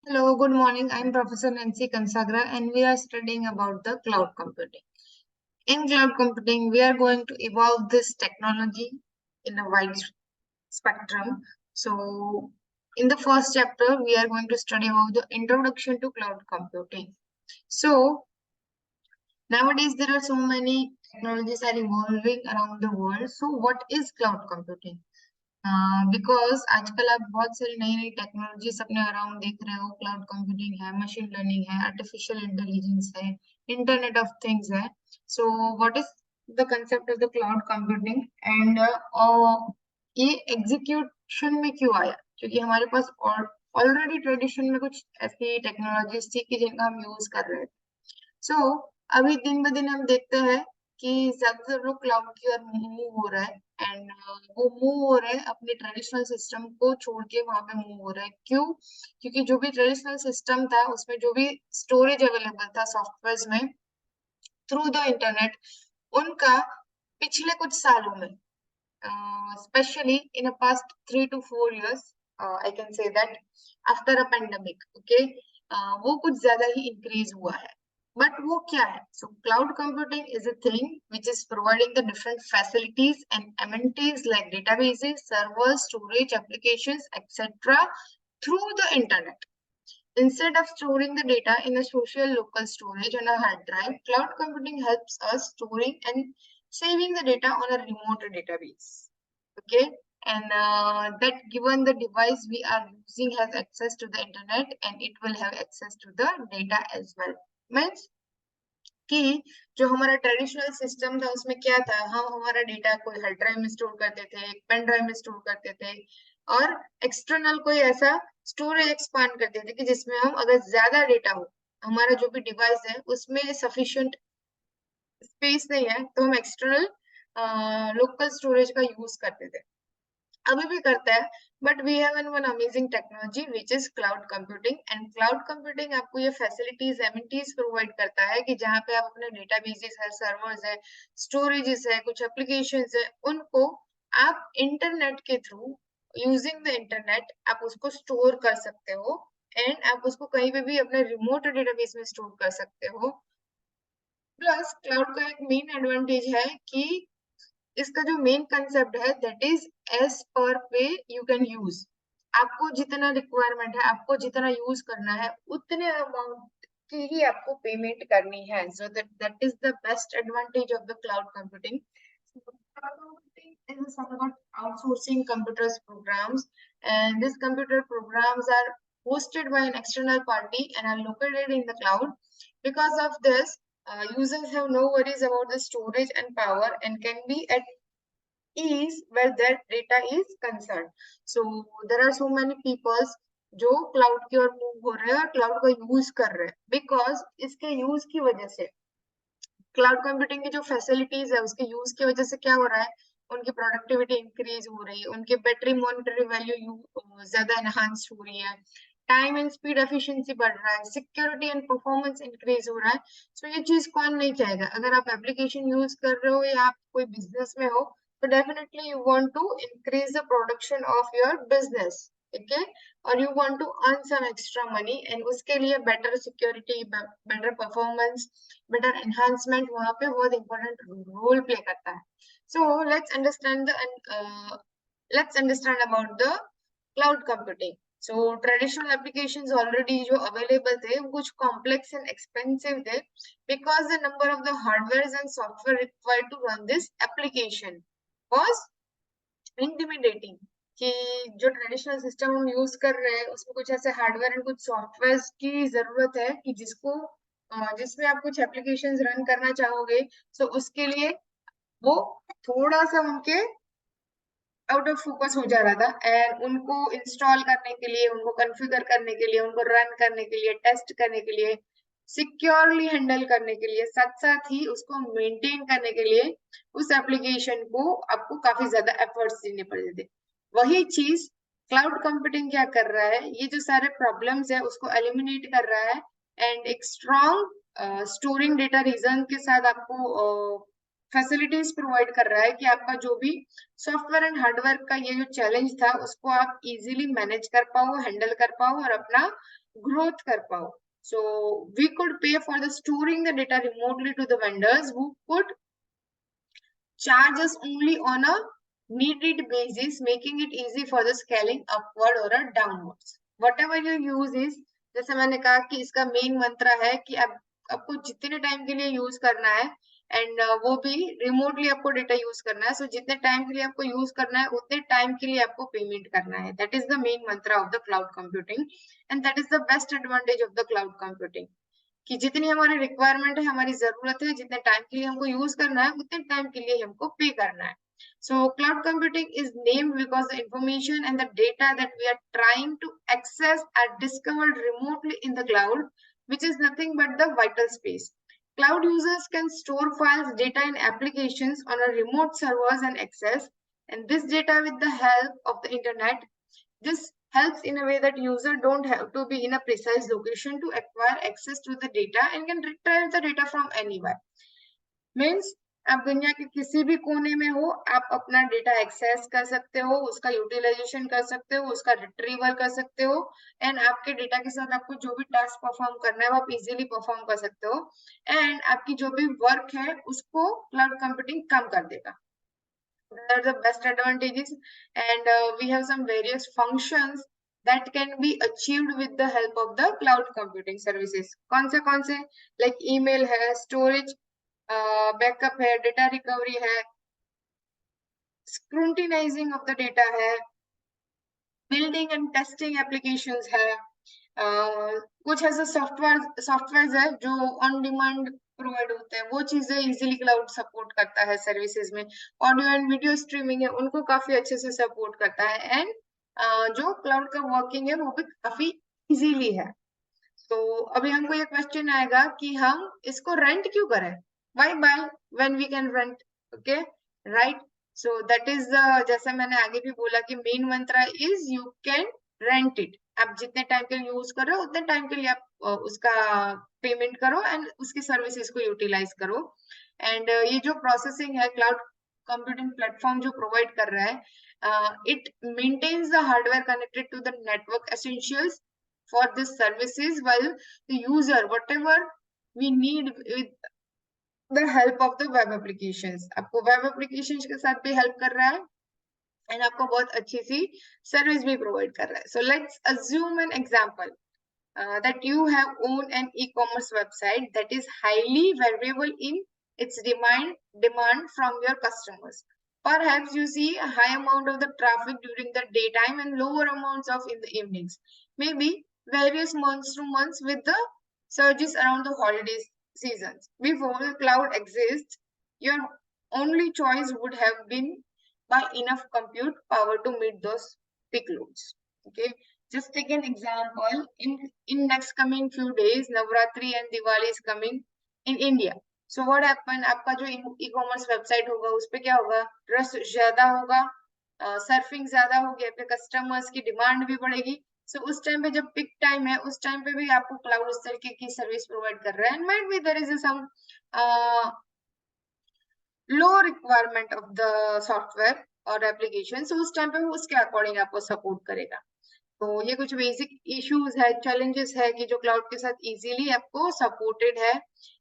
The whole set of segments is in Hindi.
Hello, good morning. I'm Professor Nancy Kansagra and we are studying about the cloud computing. In cloud computing, we are going to evolve this technology in a wide spectrum. So, in the first chapter, we are going to study about the introduction to cloud computing. So, nowadays there are so many technologies are evolving around the world. So, what is cloud computing? Because आजकल आप बहुत सारी नई नई टेक्नोलॉजीज अपने अराउंड देख रहे हो। क्लाउड कंप्यूटिंग है, मशीन लर्निंग है, आर्टिफिशियल इंटेलिजेंस है, इंटरनेट ऑफ थिंग्स है। So what is the concept of the cloud computing and ये एग्जीक्यूशन में क्यों आया? क्योंकि हमारे पास ऑलरेडी ट्रेडिशन में कुछ ऐसी टेक्नोलॉजीज थी कि जिनका हम यूज कर रहे थे। सो अभी दिन ब दिन हम देखते हैं कि ज्यादातर लोग क्लाउड की ओर मूव हो रहा है एंड वो मूव हो रहे हैं अपने ट्रेडिशनल सिस्टम को छोड़ के वहां पे मूव हो रहे हैं। क्यों? क्योंकि जो भी ट्रेडिशनल सिस्टम था उसमें जो भी स्टोरेज अवेलेबल था सॉफ्टवेयर में थ्रू द इंटरनेट, उनका पिछले कुछ सालों में especially in the past 3 to 4 years, I can say that after a pandemic, okay, वो कुछ ज्यादा ही increase हुआ है। बट वो क्या है? So cloud computing is a thing which is providing the different facilities and amenities like databases, servers, storage, applications, etc. through the internet. Instead of storing the data in a social local storage on a hard drive, cloud computing helps us storing and saving the data on a remote database. Okay, and that given the device we are using has access to the internet and it will have access to the data as well. Means कि जो हमारा ट्रेडिशनल सिस्टम था उसमें क्या था, हम हमारा डेटा कोई हार्ड ड्राइव में स्टोर करते थे, एक पेन ड्राइव में स्टोर करते थे और एक्सटर्नल कोई ऐसा स्टोरेज एक्सपांड करते थे कि जिसमें हम अगर ज्यादा डेटा हो, हमारा जो भी डिवाइस है उसमें सफिशिएंट स्पेस नहीं है तो हम एक्सटर्नल लोकल स्टोरेज का यूज करते थे। अभी भी करता है, but we have one amazing technology which is cloud computing. And cloud computing आपको ये फैसिलिटीज एमिनिटीज प्रोवाइड करता है कि जहाँ पे आप अपने डेटाबेसेस है, सर्वर्स है, स्टोरेजेस है, कुछ एप्लीकेशंस है, उनको आप इंटरनेट के थ्रू यूजिंग द इंटरनेट आप उसको स्टोर कर सकते हो एंड आप उसको कहीं पे भी अपने रिमोट डेटाबेस में स्टोर कर सकते हो। प्लस क्लाउड का एक मेन एडवांटेज है कि इसका जो मेन कंसेप्ट है दैट इज एज पर पे यू कैन यूज। आपको जितना रिक्वायरमेंट है, आपको जितना यूज करना है, उतने अमाउंट की ही आपको पेमेंट करनी है। सो that is the best advantage of the cloud computing. Cloud computing is about outsourcing computers programs, and these computer programs are hosted by an external party and are located in the cloud. Because of this, users have no worries about the storage and power and can be at ease where their data is concerned. So there are so many people जो क्लाउड की ओर मूव हो रहे हैं और क्लाउड का यूज कर रहे हैं बिकॉज इसके यूज की वजह से क्लाउड कंप्यूटिंग की जो फैसिलिटीज है उसके यूज की वजह से क्या हो रहा है, उनकी प्रोडक्टिविटी इंक्रीज हो रही है, उनके बैटरी मॉनिटरी वैल्यू ज्यादा एनहांस हो रही है, टाइम एंड स्पीड एफिशिएंसी बढ़ रहा है, सिक्योरिटी एंड परफॉर्मेंस इंक्रीज हो रहा है। सो ये चीज कौन नहीं चाहेगा? अगर आप एप्लीकेशन यूज कर रहे हो या आप कोई बिजनेस में हो तो definitely you want to increase the production of your business, okay, और you want to earn some extra money and उसके लिए better security, better performance, better enhancement वहां पे बहुत इंपॉर्टेंट रोल प्ले करता है। So let's understand about the cloud computing. So traditional applications already जो अवेलेबल थे वो कुछ कॉम्प्लेक्स एंड एक्सपेंसिव थे because the number of the hardware and software required to run this application was intimidating. कि जो ट्रेडिशनल सिस्टम हम यूज कर रहे हैं उसमें कुछ ऐसे हार्डवेयर एंड कुछ सॉफ्टवेयर की जरूरत है कि जिसमें आप कुछ एप्लीकेशंस रन करना चाहोगे, सो उसके लिए वो थोड़ा सा उनके आउट ऑफ फोकस हो जा रहा था एंड उनको इंस्टॉल करने के लिए, उनको कॉन्फ़िगर करने के लिए, उनको रन करने के लिए, टेस्ट करने के लिए, सिक्योरली हैंडल करने के लिए, साथ साथ ही उसको मेंटेन करने के लिए उस एप्लीकेशन को आपको काफी ज्यादा एफर्ट्स देने पड़ते थे। वही चीज क्लाउड कंप्यूटिंग क्या कर रहा है, ये जो सारे प्रॉब्लम्स है उसको एलिमिनेट कर रहा है एंड एक स्ट्रॉन्ग स्टोरिंग डेटा रीजन के साथ आपको फैसिलिटीज प्रोवाइड कर रहा है कि आपका जो भी सॉफ्टवेयर एंड हार्डवेयर का ये जो चैलेंज था उसको आप इजीली मैनेज कर पाओ, हैंडल कर पाओ और अपना growth कर पाओ. So we could pay for the storing the data remotely to the vendors who could charge us only on a needed basis, making it easy for the scaling upward or a downwards. Whatever your use is, जैसे मैंने कहा कि इसका मेन मंत्र है कि आपको जितने टाइम के लिए यूज करना है एंड वो भी रिमोटली आपको डेटा यूज करना है. सो जितने टाइम के लिए आपको यूज करना है उतने टाइम के लिए आपको पेमेंट करना है. दैट इज द मेन मंत्र of the cloud computing and that is the best advantage of the cloud computing कि जितनी हमारी रिक्वायरमेंट है, हमारी जरूरत है, जितने टाइम के लिए हमको यूज करना है उतने टाइम के लिए हमको पे करना है. So cloud computing is named because the information and the data that we are trying to access are discovered remotely in the cloud, which is nothing but the vital space. Cloud users can store files, data, and applications on a remote servers and access, and this data with the help of the internet. This helps in a way that user don't have to be in a precise location to acquire access to the data and can retrieve the data from anywhere. Means आप दुनिया के किसी भी कोने में हो, आप अपना डेटा एक्सेस कर सकते हो, उसका यूटिलाइजेशन कर सकते हो, उसका रिट्रीवल कर सकते हो एंड आपके डेटा के साथ आपको जो भी टास्क परफॉर्म करना है वो आप इजीली परफॉर्म कर सकते हो एंड आपकी जो भी वर्क है उसको क्लाउड कंप्यूटिंग कम कर देगा. Are the best advantages and we have some various functions that can be achieved with the help of the cloud computing services. कौन से like email है, storage, backup है, data recovery है, scrutinizing of the data है, building and testing applications है, कुछ ऐसे सॉफ्टवेयर है जो ऑन डिमांड प्रोवाइड होते हैं, वो चीजें इजीली क्लाउड सपोर्ट करता है. सर्विसेज में ऑडियो एंड वीडियो स्ट्रीमिंग है, उनको काफी अच्छे से सपोर्ट करता है एंड जो क्लाउड का वर्किंग है वो भी काफी इजीली है. तो अभी हमको ये क्वेश्चन आएगा कि हम इसको रेंट क्यों करें, why buy when we can rent. Okay right. So that is जैसा मैंने आगे भी बोला कि मेन मंत्र is you can rent it. आप जितने टाइम के लिए यूज कर रहे हो उतने टाइम के लिए आप उसका पेमेंट करो एंड उसकी सर्विसेज को यूटिलाइज करो. एंड ये जो प्रोसेसिंग है क्लाउड कंप्यूटिंग प्लेटफॉर्म जो प्रोवाइड कर रहा है, it maintains the hardware connected to the network essentials for this services while the user whatever we need with the help of the web applications. आपको web applications के साथ भी help कर रहा है एंड आपको बहुत अच्छी सी सर्विस भी प्रोवाइड कर रहा है. So let's assume an example that you have owned an e-commerce website that is highly variable in its demand from your customers. Perhaps you see a high amount of the traffic during the daytime and lower amounts of in the evenings. Maybe various months to months with the surges around the holiday seasons. Before the cloud exists, your only choice would have been buy enough compute power to meet those peak loads. Okay, just take an example. In next coming few days, Navratri and Diwali is coming in India. So what happen? आपका जो e-commerce website होगा उस पे क्या होगा, रश ज्यादा होगा, सर्फिंग ज्यादा होगी, आपके कस्टमर्स की डिमांड भी बढ़ेगी. सो उस टाइम पे जब पिक टाइम है उस टाइम पे भी आपको क्लाउड उस तरीके की सर्विस प्रोवाइड कर रहा है and might be there is some low requirement of the software और एप्लीकेशन. सो उस टाइम पे वो उसके अकॉर्डिंग आपको सपोर्ट करेगा. तो ये कुछ बेसिक इश्यूज है, चैलेंजेस है कि जो क्लाउड के साथ इजीली आपको सपोर्टेड है.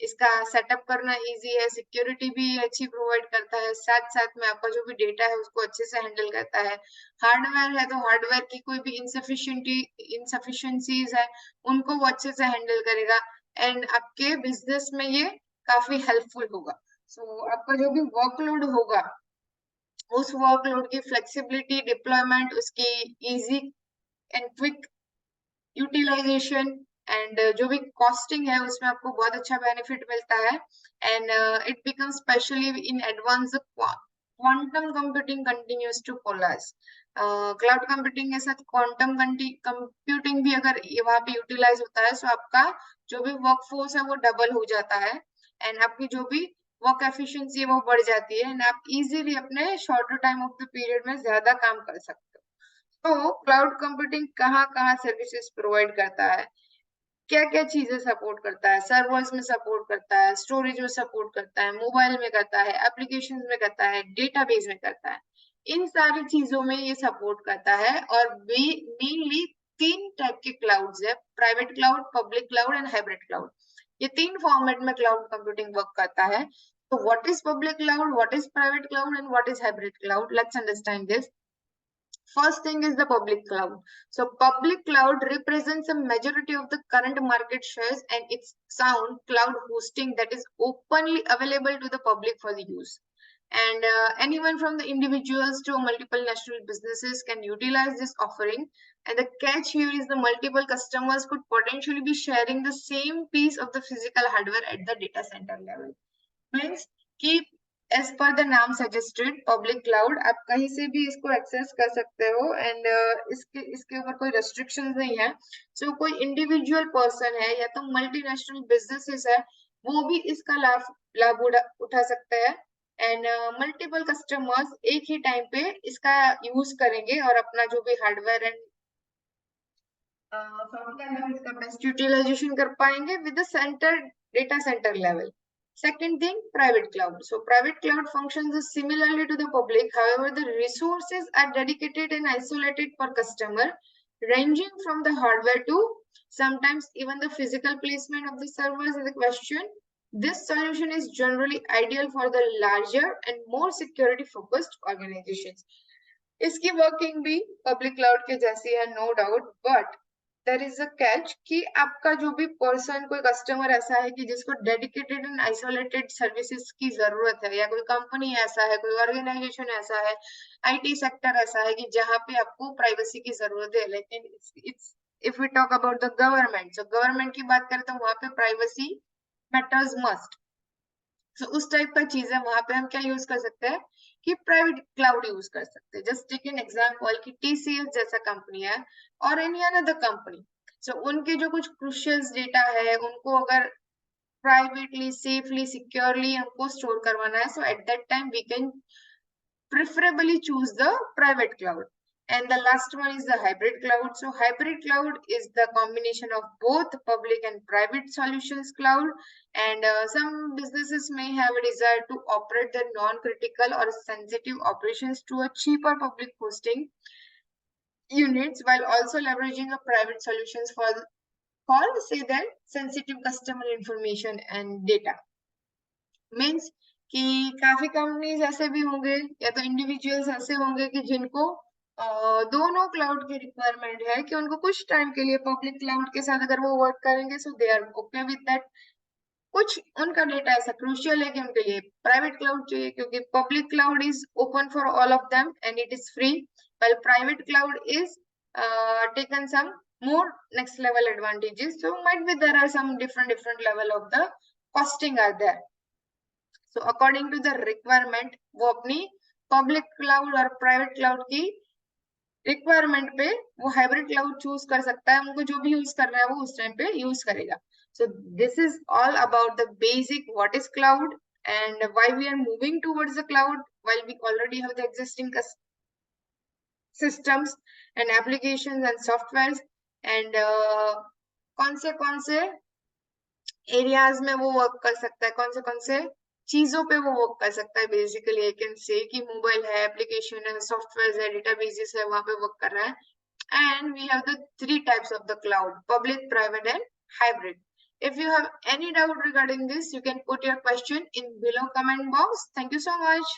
इसका सेटअप करना इजी है, सिक्योरिटी भी अच्छी प्रोवाइड करता है, साथ साथ में आपका जो भी डेटा है उसको अच्छे से हैंडल करता है. हार्डवेयर है तो हार्डवेयर की कोई भी इनसफिशिएंसीज है उनको वो अच्छे से हैंडल करेगा एंड आपके बिजनेस में ये काफी हेल्पफुल होगा. सो आपका जो भी वर्कलोड होगा उस वर्कलोड की फ्लेक्सिबिलिटी, डिप्लॉयमेंट, उसकी easy and quick utilization and जो भी कॉस्टिंग है उसमें आपको बहुत अच्छा बेनिफिट मिलता है and it become specially in advance quantum computing continues to collide. Cloud computing के साथ क्वांटम कंप्यूटिंग भी अगर वहां पे यूटिलाइज होता है तो आपका जो भी वर्कफोर्स है वो डबल हो जाता है एंड आपकी जो भी वर्क एफिशिएंसी है वो बढ़ जाती है एंड आप इजीली अपने shorter time of the period में ज्यादा काम कर सकते हो. तो क्लाउड कंप्यूटिंग कहाँ सर्विसेज प्रोवाइड करता है, क्या क्या चीजें सपोर्ट करता है, सर्वर्स में सपोर्ट करता है, स्टोरेज में सपोर्ट करता है, मोबाइल में करता है, एप्लीकेशंस में करता है, डेटाबेस में करता है. इन सारी चीजों में ये सपोर्ट करता है और मेनली तीन टाइप के क्लाउड्स है, private cloud, public cloud and hybrid cloud. ये तीन फॉर्मेट में क्लाउड कंप्यूटिंग वर्क करता है। So what is public cloud, what is private cloud, and what is hybrid cloud? Let's understand this. First thing is the public cloud. So public cloud represents a majority of the current market shares and its sound cloud hosting that is openly available to the public for the use. And anyone from the individuals to multiple national businesses can utilize this offering. And the catch here is the multiple customers could potentially be sharing the same piece of the physical hardware at the data center level. Means कि एज पर द नाम सजेस्टेड पब्लिक क्लाउड आप कहीं से भी इसको एक्सेस कर सकते हो एंड इसके ऊपर कोई रेस्ट्रिक्शंस नहीं है। सो कोई इंडिविजुअल पर्सन है या तो मल्टीनेशनल बिजनेसेस है वो भी इसका लाभ उठा सकते हैं एंड मल्टीपल कस्टमर्स एक ही टाइम पे इसका यूज करेंगे और अपना जो भी हार्डवेयर एंड सॉफ्टवेयर है इसका बेस्ट यूटिलाइजेशन कर पाएंगे with the centre data centre level. Second thing, private cloud. So private cloud functions similarly to the public. However, the resources are dedicated and isolated per customer, ranging from the hardware to sometimes even the physical placement of the servers is the question. This solution is generally ideal for the larger and more security focused organizations. इसकी वर्किंग भी पब्लिक क्लाउड के जैसी है, no doubt, but there is a catch कि आपका जो भी पर्सन, कोई कस्टमर ऐसा है कि जिसको डेडिकेटेड एंड आइसोलेटेड सर्विसेज की जरूरत है, या कोई कंपनी ऐसा है, कोई ऑर्गेनाइजेशन ऐसा है, आईटी सेक्टर ऐसा है कि जहाँ पे आपको प्राइवेसी की जरूरत है। लेकिन it's if we talk about the government, so government की बात करें तो वहां पे प्राइवेसी मैटर्स मस्ट। सो उस टाइप का चीज है, वहां पे हम क्या यूज कर सकते हैं कि प्राइवेट क्लाउड यूज कर सकते हैं। जस्ट टेक एन एग्जांपल कि टीसीएस जैसा कंपनी है और एनी अनदर कंपनी, सो उनके जो कुछ क्रूशियल डेटा है उनको अगर प्राइवेटली, सेफली, सिक्योरली हमको स्टोर करवाना है, so at that time we can preferably choose the private cloud. And the last one is the hybrid cloud. So hybrid cloud is the combination of both public and private solutions cloud. And some businesses may have a desire to operate their non-critical or sensitive operations to a cheaper public hosting units while also leveraging a private solutions for say that sensitive customer information and data. Means कि काफी कंपनीज ऐसे भी होंगे या तो इंडिविजुअल्स ऐसे होंगे कि जिनको दोनों क्लाउड की रिक्वायरमेंट है कि उनको कुछ टाइम के लिए पब्लिक क्लाउड के साथ अगर वो वर्क करेंगे, so they are okay with that. कुछ उनका डेटा ऐसा क्रूशियल है कि उनके लिए प्राइवेट क्लाउड चाहिए, क्योंकि public cloud is open for all of them and it is free, while private cloud is taken some more next level advantages. So might be there are some different level of the costing are there. So according to the requirement वो अपनी पब्लिक क्लाउड और प्राइवेट क्लाउड की रिक्वायरमेंट पे वो हाइब्रिड क्लाउड चूज कर सकता है। उनको जो भी यूज करना है वो उस टाइम पे यूज करेगा। So this is all about the basic what is cloud and why we are moving towards the cloud while we already have the existing systems and applications and softwares, and कौन से एरियाज में वो वर्क कर सकता है, कौन से चीजों पे वो वर्क कर सकता है। बेसिकली आई कैन से कि मोबाइल है, एप्लीकेशन है, सॉफ्टवेयर है, डेटाबेसेस है, वहां पे वर्क कर रहा है। And we have the 3 types of the cloud, public, private and hybrid. If you have any doubt regarding this, you can put your question in below comment box. Thank you so much.